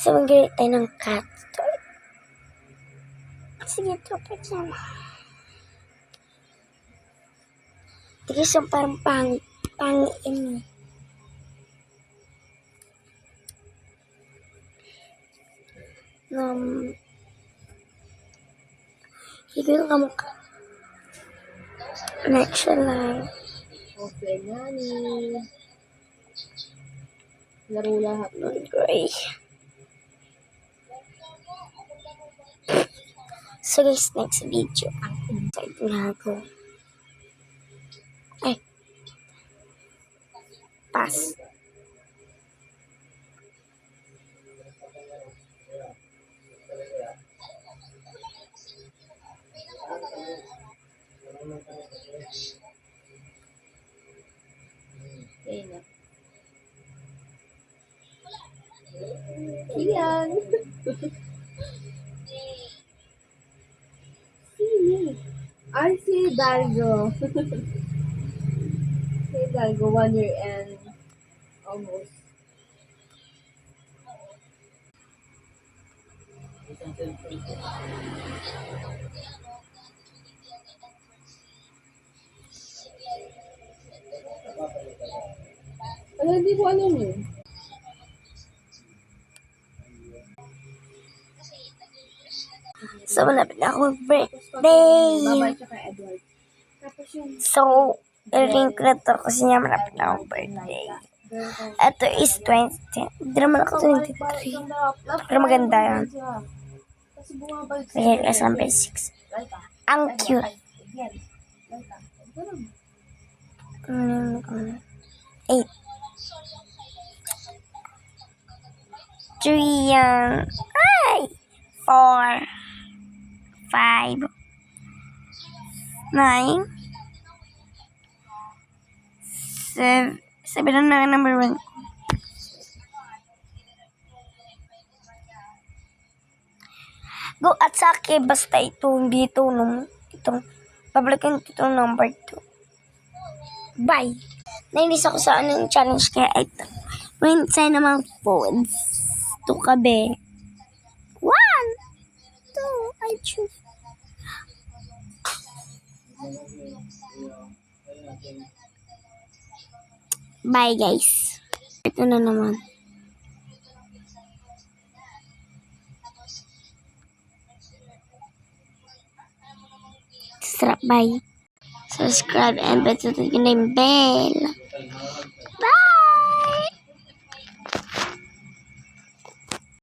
So, mag-create tayo ng cat toy. Sige, tropa dyan. Tigis yung parang pangin. Higil ka mukha. Next line. Okay, nani. Laro lahat. Gray. So guys, next video. Side na ako. Ay. Pass. Okay na. Iyan. Sini. Ay, si Dargo. Si Dargo, 1 year and almost. Ano, hindi ko alam yun. So, malapit na ako birthday. Babay siya kay Edward. Tapos yung So, i-link ko na to kasi niya malapit na akong birthday. Ito is 20. Hindi naman ako 23. Pero maganda yan. Kasi bumabalik Kaya kasi number 6. Ang cute. 8. 3 yan. Ay! 4. 5. 9. 7 na number 1. Go at sake basta ito, hindi ito nung itong pabalikan ito number 2. Bye! Nainis ako sa anong challenge kaya ito. When sa naman phones. Ito kabe. 1, 2, I choose. Bye guys. Ito na naman. Sarap, bye. Subscribe and betul yung bell.